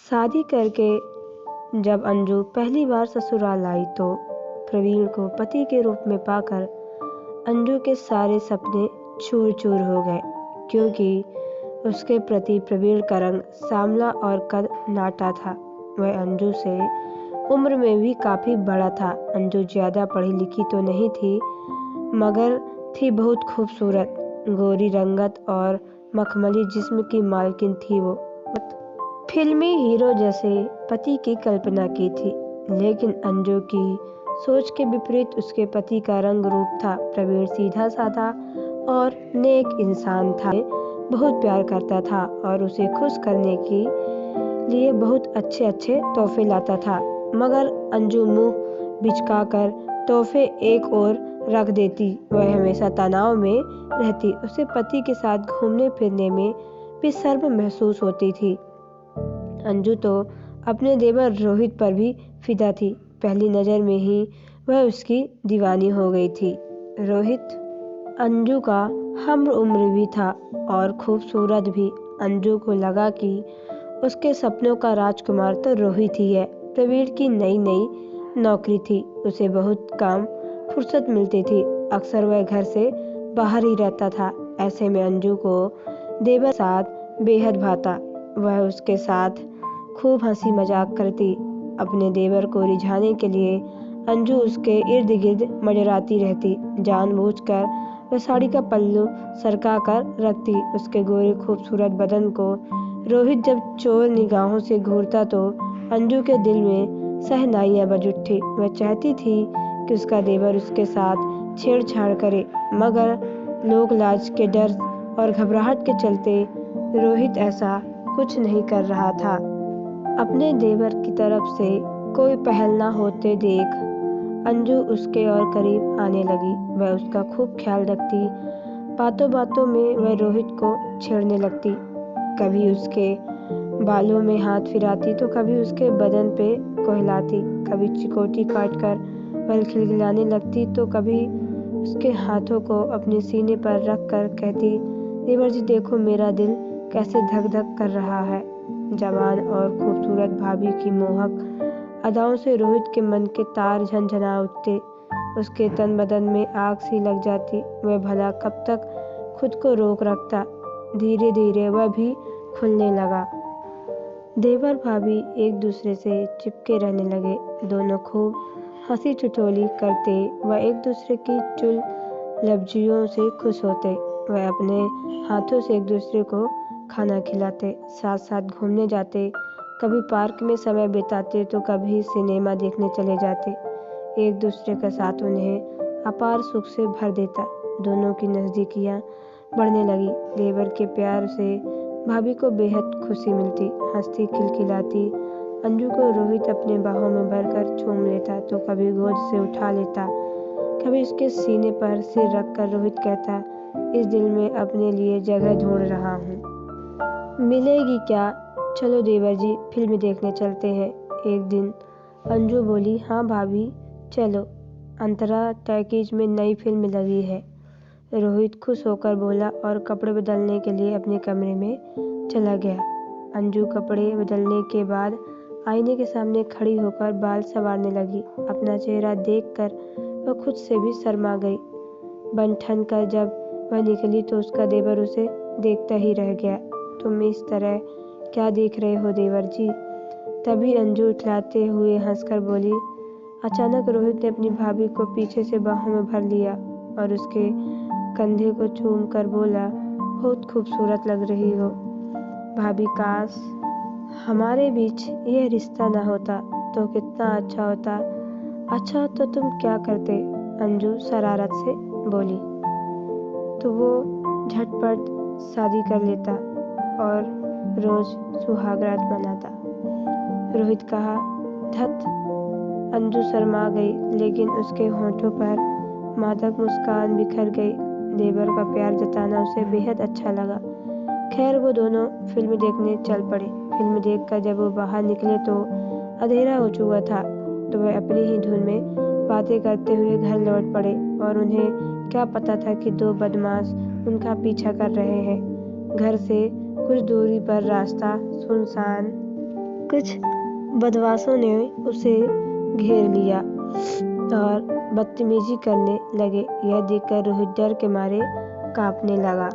शादी करके जब अंजू पहली बार ससुराल आई तो प्रवीण को पति के रूप में पाकर अंजू के सारे सपने चूर चूर हो गए, क्योंकि उसके प्रति प्रवीण का रंग सांवला और कद नाटा था। वह अंजू से उम्र में भी काफ़ी बड़ा था। अंजू ज़्यादा पढ़ी लिखी तो नहीं थी, मगर थी बहुत खूबसूरत, गोरी रंगत और मखमली जिस्म की मालकिन थी वो। फिल्मी हीरो जैसे पति की कल्पना की थी, लेकिन अंजू की सोच के विपरीत उसके पति का रंग रूप था। प्रवीण सीधा साधा और नेक इंसान था, बहुत प्यार करता था और उसे खुश करने के लिए बहुत अच्छे अच्छे तोहफे लाता था। मगर अंजू मुंह बिचकाकर तोहफे एक और रख देती। वह हमेशा तनाव में रहती। उसे पति के साथ घूमने फिरने में भी शर्म महसूस होती थी। अंजू तो अपने देवर रोहित पर भी फिदा थी। पहली नज़र में ही वह उसकी दीवानी हो गई थी। रोहित अंजू का हम उम्र भी था और खूबसूरत भी। अंजू को लगा कि उसके सपनों का राजकुमार तो रोहित ही है। प्रवीण की नई नई नौकरी थी, उसे बहुत काम फुर्सत मिलती थी। अक्सर वह घर से बाहर ही रहता था। ऐसे में अंजू को देवर साथ बेहद भाता। वह उसके साथ खूब हंसी मजाक करती। अपने देवर को रिझाने के लिए अंजू उसके इर्द गिर्द मंडराती रहती। जानबूझकर वह साड़ी का पल्लू सरका कर रखती। उसके गोरे खूबसूरत बदन को रोहित जब चोर निगाहों से घूरता तो अंजू के दिल में शहनाइयाँ बज उठी। वह चाहती थी कि उसका देवर उसके साथ छेड़छाड़ करे, मगर लोक लाज के डर और घबराहट के चलते रोहित ऐसा कुछ नहीं कर रहा था। अपने देवर की तरफ से कोई पहल ना होते देख अंजू उसके और करीब आने लगी। वह उसका खूब ख्याल रखती। बातों बातों में वह रोहित को छेड़ने लगती। कभी उसके बालों में हाथ फिराती तो कभी उसके बदन पे कहलाती। कभी चिकोटी काटकर वह खिलखिलाने लगती तो कभी उसके हाथों को अपने सीने पर रख कर कहती, देवर जी देखो मेरा दिल कैसे धक धक कर रहा है। जवान और खूबसूरत भाभी की मोहक अदाओं से रोहित के मन के तार झनझना उठते। उसके तन बदन में आग सी लग जाती। वह भला कब तक खुद को रोक रखता। धीरे धीरे वह भी खुलने लगा। देवर भाभी एक दूसरे से चिपके रहने लगे। दोनों खूब हंसी ठिठोली करते। वह एक दूसरे की चुल लफ्जियों से खुश होते। वह अपने हाथों से एक दूसरे को खाना खिलाते, साथ साथ घूमने जाते। कभी पार्क में समय बिताते तो कभी सिनेमा देखने चले जाते। एक दूसरे का साथ उन्हें अपार सुख से भर देता। दोनों की नज़दीकियाँ बढ़ने लगी। देवर के प्यार से भाभी को बेहद खुशी मिलती। हंसती खिलखिलाती अंजू को रोहित अपने बाहों में भरकर चूम लेता तो कभी गोद से उठा लेता, कभी उसके सीने पर सिर रखकर रोहित कहता, इस दिल में अपने लिए जगह ढूंढ रहा हूँ, मिलेगी क्या? चलो देवर जी फिल्म देखने चलते हैं। एक दिन अंजू बोली, हाँ भाभी चलो, अंतरा टैकीज में नई फिल्म लगी है। रोहित खुश होकर बोला और कपड़े बदलने के लिए अपने कमरे में चला गया। अंजू कपड़े बदलने के बाद आईने के सामने खड़ी होकर बाल संवारने लगी। अपना चेहरा देखकर वह खुद से भी शर्मा गई। बन ठन कर जब वह निकली तो उसका देवर उसे देखता ही रह गया। तुम इस तरह क्या देख रहे हो देवर जी? तभी अंजू इठलाते हुए हंसकर बोली। अचानक रोहित ने अपनी भाभी को पीछे से बाहों में भर लिया और उसके कंधे को चूम कर बोला, बहुत खूबसूरत लग रही हो भाभी, काश हमारे बीच यह रिश्ता ना होता तो कितना अच्छा होता। अच्छा तो तुम क्या करते? अंजू शरारत से बोली। तो वो झटपट शादी कर लेता और रोज सुहागरात मनाता। रोहित कहा, धत। अंजू शर्मा गई, लेकिन उसके होठों पर मादक मुस्कान बिखर गई। देवर का प्यार जताना उसे बेहद अच्छा लगा। खैर वो दोनों फिल्म देखने चल पड़े। फिल्म देखकर जब वो बाहर निकले तो अंधेरा हो चुका था, तो वह अपनी ही धुन में बातें करते हुए घर लौट पड़े और उन्हें क्या पता था कि दो बदमाश उनका पीछा कर रहे हैं। घर से कुछ दूरी पर रास्ता सुनसान कुछ बदमाशों ने उसे घेर लिया और बदतमीजी करने लगे। यह देखकर रोहित डर के मारे कांपने लगा।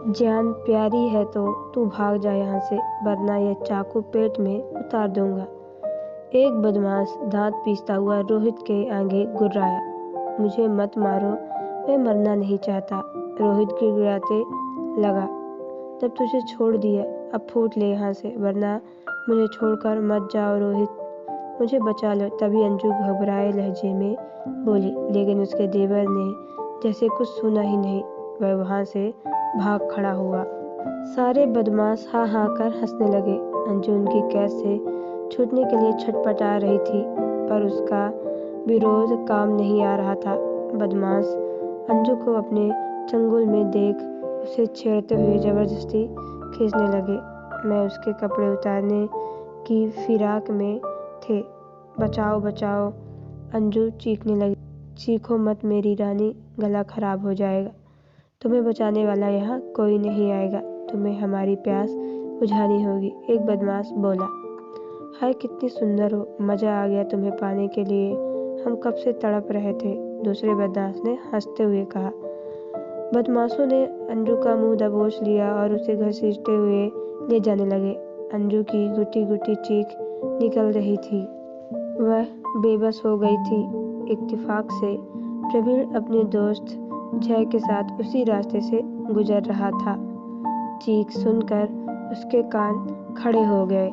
जान प्यारी है तो तू भाग जा यहाँ से, वरना यह चाकू पेट में उतार दूंगा। एक बदमाश दांत पीसता हुआ रोहित के आगे गुर्राया। मुझे मत मारो, मैं मरना नहीं चाहता। रोहित गिड़गिड़ाते लगा। जब तुझे छोड़ दिया, अब फूट ले यहाँ से, वरना मुझे छोड़कर मत जाओ रोहित, मुझे बचा लो। तभी अंजू घबराए लहजे में बोली, लेकिन उसके देवर ने जैसे कुछ सुना ही नहीं। वह वहाँ से भाग खड़ा हुआ। सारे बदमाश हाँ हाँ कर हंसने लगे। अंजू उनकी कैद से छूटने के लिए छटपटा रही थी, पर उसका विरोध काम नहीं आ रहा था। बदमाश अंजू को अपने चंगुल में देख उसे छेड़ते हुए जबरदस्ती खींचने लगे। मैं उसके कपड़े उतारने की फिराक में थे। बचाओ बचाओ, अंजू चीखने लगी। चीखो मत मेरी रानी, गला खराब हो जाएगा। तुम्हें बचाने वाला यहाँ कोई नहीं आएगा, तुम्हें हमारी प्यास बुझानी होगी। एक बदमाश बोला। हाय कितनी सुंदर हो, मजा आ गया तुम्हें पाने के लिए, हम कब से तड़प रहे थे। दूसरे बदमाश ने हंसते हुए कहा। बदमाशों ने अंजू का मुंह दबोच लिया और उसे घसीटते हुए ले जाने लगे। अंजू की गुटी गुटी चीख निकल रही थी। वह बेबस हो गई थी। इत्तेफाक से प्रवीण अपने दोस्त जय के साथ उसी रास्ते से गुजर रहा था। चीख सुनकर उसके कान खड़े हो गए।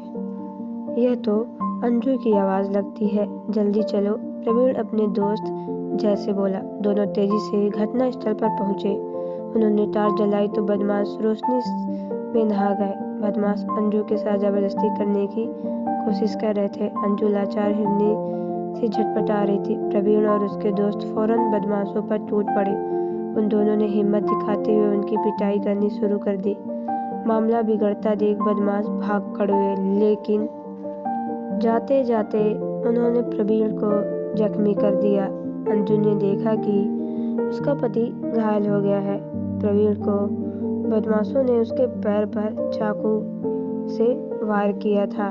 यह तो अंजू की आवाज़ लगती है, जल्दी चलो, प्रवीण अपने दोस्त जय से बोला। दोनों तेजी से घटना स्थल पर पहुंचे। उन्होंने टार्च जलाई तो बदमाश रोशनी में नहा गए। बदमाश अंजू के साथ जबरदस्ती करने की कोशिश कर रहे थे। अंजू लाचार हिरनी से झटपटा रही थी। प्रवीण और उसके दोस्त फौरन बदमाशों पर टूट पड़े। उन दोनों ने हिम्मत दिखाते हुए उनकी पिटाई करनी शुरू कर दी। मामला बिगड़ता देख बदमाश भाग खड़े हुए, लेकिन जाते जाते उन्होंने प्रवीण को जख्मी कर दिया। अंजू ने देखा कि उसका पति घायल हो गया है। प्रवीण को बदमाशों ने उसके पैर पर चाकू से वार किया था।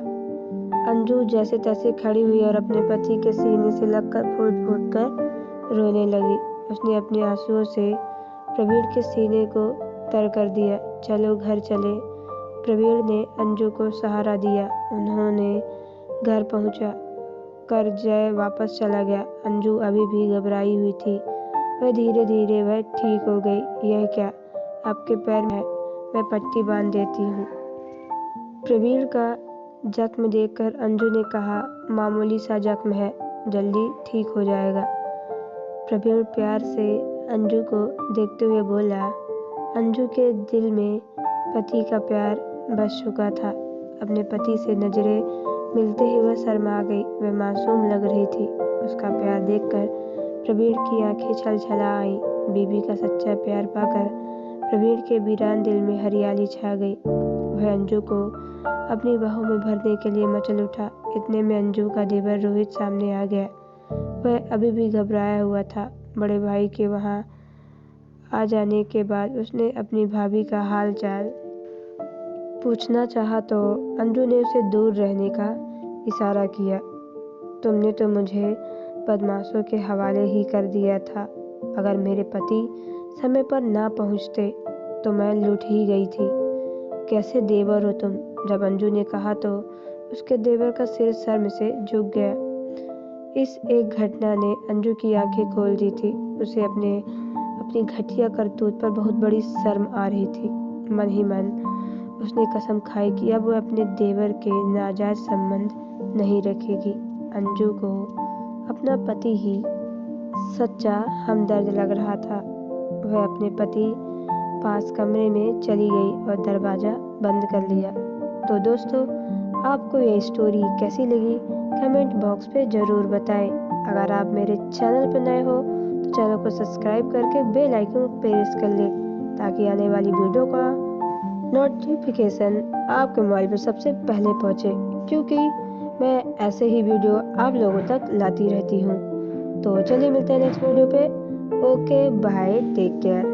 अंजू जैसे तैसे खड़ी हुई और अपने पति के सीने से लगकर फूट फूट कर रोने लगी। उसने अपने आंसुओं से प्रवीण के सीने को तर कर दिया। चलो घर चले, प्रवीण ने अंजू को सहारा दिया। उन्होंने घर पहुंचा कर जय वापस चला गया। अंजू अभी भी घबराई हुई थी। वह धीरे धीरे वह ठीक हो गई। यह क्या, आपके पैर में है, मैं पट्टी बांध देती हूँ। प्रवीण का जख्म देखकर अंजू ने कहा, मामूली सा जख्म है, जल्दी ठीक हो जाएगा। प्रवीण प्यार से अंजू को देखते हुए बोला। अंजू के दिल में पति का प्यार बस चुका था। अपने पति से नजरें मिलते ही वह शर्मा गई। वह मासूम लग रही थी। उसका प्यार देखकर प्रवीण की आंखें छलछला आईं। बीवी का सच्चा प्यार पाकर प्रवीण के वीरान दिल में हरियाली छा गई। वह अंजू को अपनी बाहों में भरने के लिए मचल उठा। इतने में अंजू का देवर रोहित सामने आ गया। वह अभी भी घबराया हुआ था। बड़े भाई के वहां आ जाने के बाद उसने अपनी भाभी का हाल चाल पूछना चाहा तो अंजू ने उसे दूर रहने का इशारा किया। तुमने तो मुझे बदमाशों के हवाले ही कर दिया था। अगर मेरे पति समय पर ना पहुंचते तो मैं लूट ही गई थी। कैसे देवर हो तुम। जब अंजू ने कहा तो उसके देवर का सिर शर्म से झुक गया। इस एक घटना ने अंजू की आंखें खोल दी थी। उसे अपनी घटिया करतूत पर बहुत बड़ी शर्म आ रही थी। मन ही मन उसने कसम खाई कि अब वह अपने देवर के नाजायज संबंध नहीं रखेगी। अंजू को अपना पति ही सच्चा हमदर्द लग रहा था। वह अपने पति पास कमरे में चली गई और दरवाजा बंद कर लिया। तो दोस्तों, आपको ये स्टोरी कैसी लगी कमेंट बॉक्स पे ज़रूर बताएं। अगर आप मेरे चैनल पर नए हो तो चैनल को सब्सक्राइब करके बेल आइकन को प्रेस कर लें, ताकि आने वाली वीडियो का नोटिफिकेशन आपके मोबाइल पर सबसे पहले पहुंचे, क्योंकि मैं ऐसे ही वीडियो आप लोगों तक लाती रहती हूँ। तो चलिए मिलते हैं नेक्स्ट वीडियो पे। Okay bye, take care.